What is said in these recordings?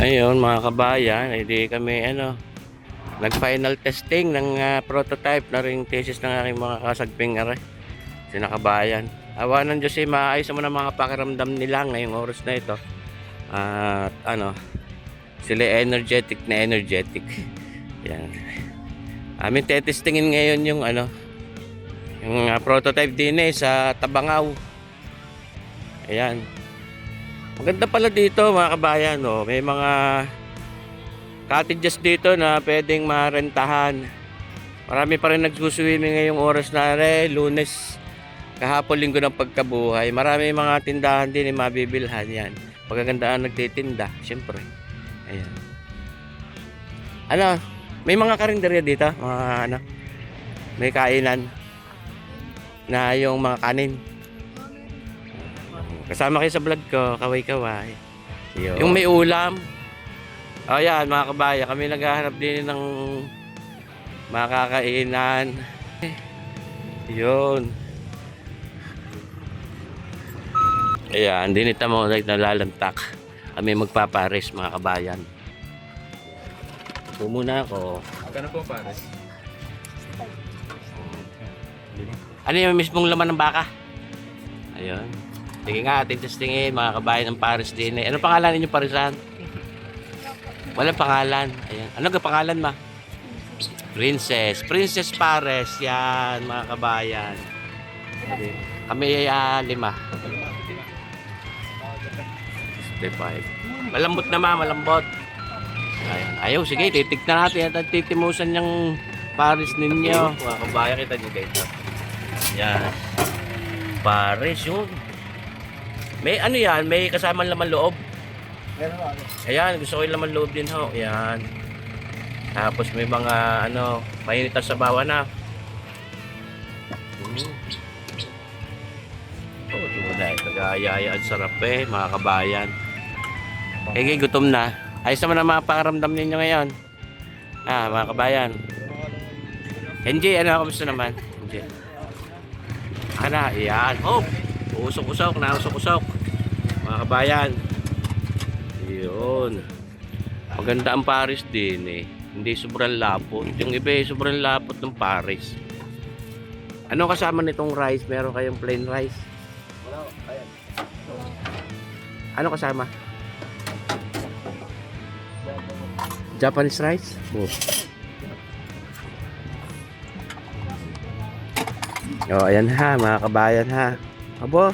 Ayun mga kabayan, hindi kami nag-final testing ng prototype na ring thesis ng aking mga kasagping sinakabayan. Awa ng Diyos maayos mo na mga pakiramdam nila ngayong oras na ito. At sila energetic na energetic. Yan. Amin tetestingin ngayon yung prototype din sa Tabangaw. Ayan. Maganda pala dito mga kabayan, oh. May mga cottages dito na pwedeng marentahan. Marami pa rin nagsuswimming ngayong oras na Lunes, kahapon linggo ng pagkabuhay. Marami mga tindahan din na mabibilhan yan. Pagkagandaan nagtitinda, syempre. Ayan. May mga karinderya dito, mga may kainan na yung mga kanin. Kasama kayo sa vlog ko, kaway-kaway. Yung may ulam. O yan mga kabaya, kami naghahanap din ng makakainan. Yun. Ayan, dinita mo nalalantak. Kami magpapares mga kabayan. Ito muna ako. Magkano po pares? Ano yung mismong laman ng baka? Ayun. Sige nga, ating testingin mga kabayan ng pares din. Ano pangalan ninyo parisan? Walang pangalan. Ayan. Ano ka pangalan ma? Princess. Princess Pares. Yan mga kabayan. Kami ay 5. 65. Malambot na ma, malambot. Ayan. Ayaw, sige, titignan natin at titimusan yung pares ninyo. Mga kabayan, kita nyo dito. Yan. Pares yun. May yan, may kasamang laman loob. Ayan, gusto ko yung laman loob din ho. Ayan. Tapos may mga painitan sa bawa na. Oh, diba ito gaya ang sarap mga kabayan. Gutom na. Ayos naman ang mga pakaramdam ninyo ngayon. Mga kabayan. Henji, kamusta naman? Henji. Ayan. Oh! Usok-usok, nausok-usok. Mga kabayan. Yun. Maganda ang Paris din Hindi sobrang lapot. Yung iba sobrang lapot ng Paris. Ano kasama nitong rice? Meron kayong plain rice? Wala, ayan. Ano kasama? Japanese rice? Oh, ayan mga kabayan Abo,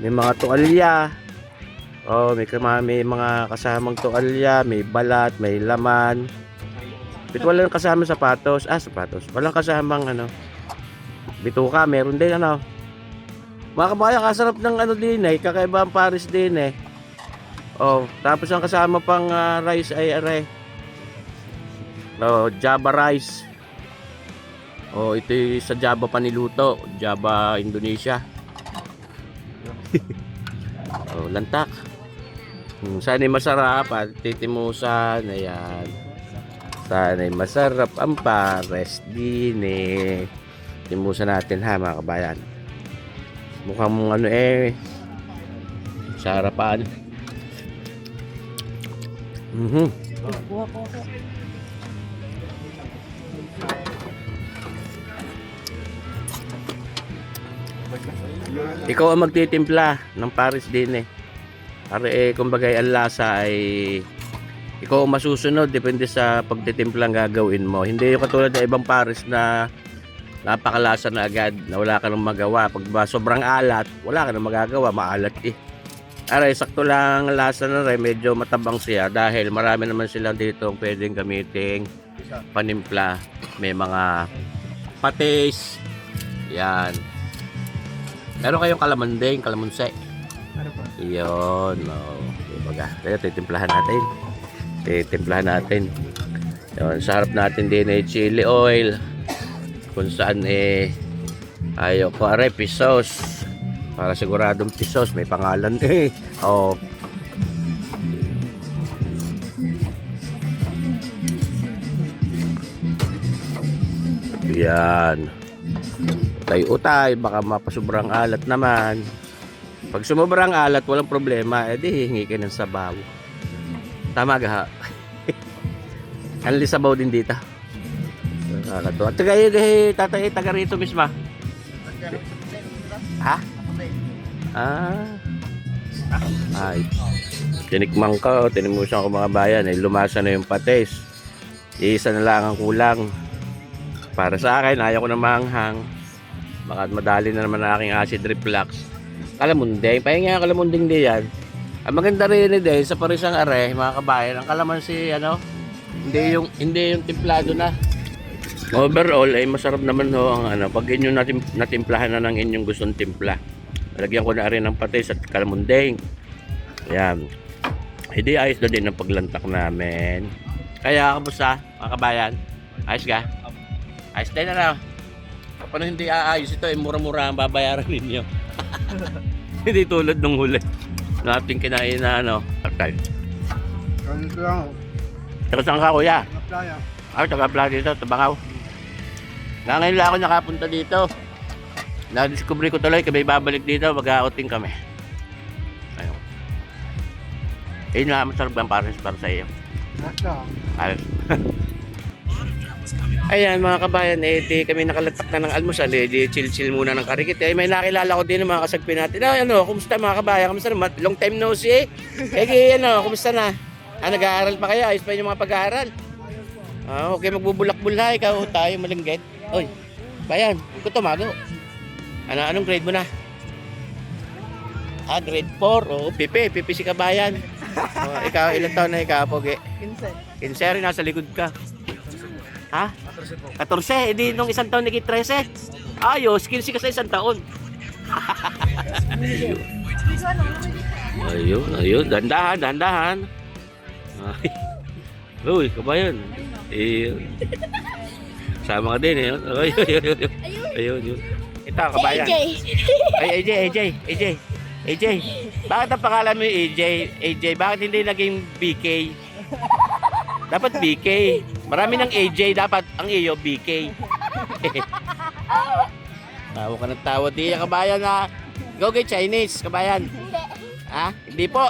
may mga tuwalya. Oh, may mga kasamang tuwalya, may balat, may laman. Bit walang kasama sapatos. Sapatos. Walang kasamang bituka, meron din Mga kabayan, kasarap ng din kakaiba ang Paris din Oh, tapos ang kasama pang rice ay Java rice. Oh, ito sa Java pa niluto, Java Indonesia. Oh, lantak. Sana'y masarap at titimusan. Ayan. Sana'y masarap ang pares din Timusan natin mga kabayan. Mukhang sarapan. Ikaw ang magtitimpla ng Paris din Para kumbaga ang lasa ay ikaw ang masusunod, depende sa pagtitimplang gagawin mo. Hindi yung katulad ng ibang Paris na napakalasa na agad na wala ka nang magawa. Pag sobrang alat, wala ka nang magagawa, maalat Aray, sakto lang lasa na rin, medyo matabang siya dahil marami naman silang dito pwedeng gamiting panimpla. May mga patis. Yan. Meron kayong kalamandeng, kalamunse. Iyon. Dibaga. Kaya titimplahan natin. Yun, sa harap natin din chili oil. Kung saan ayaw ko pisos. Para siguradong pisos. May pangalan Oh. Yan. Utay-utay, baka mapasubrang alat naman. Pag sumobrang alat, walang problema, di hingi ka ng sabaw. Tama ga. Anli sabaw din dito. Nakakatuwa. Tatay, taga rito mismo. Ha? Ay. Tinikman ko, tinimusan ko mga bayan, lumasa na yung patis. Isa na lang ang kulang. Para sa akin, ayaw ko na manghang. Baka madali na naman ang aking acid reflux. Kalamundeng, pahinga ang kalamundeng din yan. Ang maganda rin din sa parisang are, mga kabayan, ang kalamansi, hindi yung timplado na. Overall ay masarap naman ho ang pag inyo natimplahan na ng inyong gustong timpla. Lagyan ko na rin ng patis at kalamundeng. Ayan. Hindi ayos na din ang paglantak namin. Kaya kamusta mga kabayan? Ayos ka? Ayos din na raw. Paano hindi aayos ito? Mura-mura ang babayaran ninyo. Hindi tulad nung huli. Nating kinain na patay. Ganito lang. Pero saan ka kuya? Playa. Taga-playa dito, Tabangaw. Ngayon lang ako nakapunta dito. Na-discovery ko tuloy, kami babalik dito, mag-outing kami. Ayun. Yun nga, masarap ang pares para sa iyo. Ayos. Ayan mga kabayan, di kami nakalatak na ng almusal, di chill-chill muna ng karikit. May nakilala ko din ng mga kasagpi natin. Kumusta mga kabayan? Kumusta naman? Long time no see. Kumusta na? Nag-aaral pa kayo? Ayos pa yung mga pag-aaral? Okay, magbubulak-bulay. Ikaw tayo malinggit. Oy, bayan, huwag ko tumago. Anong grade mo na? Grade 4. Pipi si kabayan. Ikaw, ilang taon na ikaw, Pogi? 15 rin, nasa likod ka. Ha? 14, edi nung isang taon naging 13. Ayos, 15 ka sa isang taon. Ayun, dandahan. Uy, kabayan. Sama ka din eh. Ayun. Ito, kabayan. AJ. Bakit ang pangalan mo yung AJ? Bakit hindi naging BK? Dapat BK. Marami ng AJ, dapat ang iyo BK. Tawa ka ng tawa. Di kabayan na. Go kay Chinese, kabayan. Hindi po.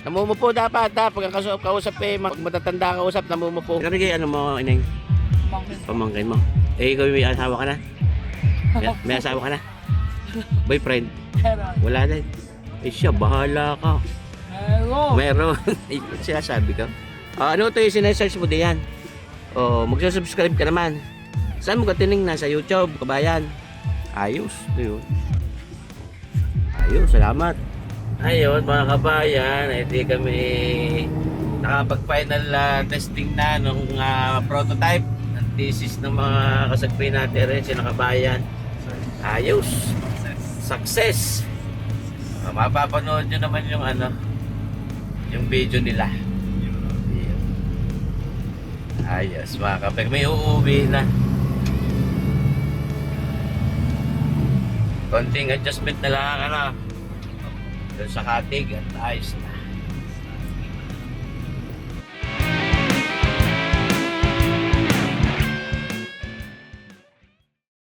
Namumupo dapat. Pag ang kausap pag matatanda ka usap, namumupo. Kaya kay mo, ineng? Pamangkin mo. Ikaw may asawa ka na? May asawa ka na? Boyfriend? Wala na. Siya, bahala ka. Meron. Siya sabi ka. Ano ito yung sinesearch mo diyan? Magsasubscribe ka naman. Saan mo ka tinignan? Sa YouTube, kabayan. Ayos. Ayos, salamat. Ayun mga kabayan, hindi kami nakapag-final testing na nung prototype ng thesis ng mga kasagpi natin rin, sila kabayan. Ayos. Success. Mapapanood nyo naman yung video nila. Ayos mga kapag may uuwi na. Konting adjustment na lang doon sa katig at ayos na.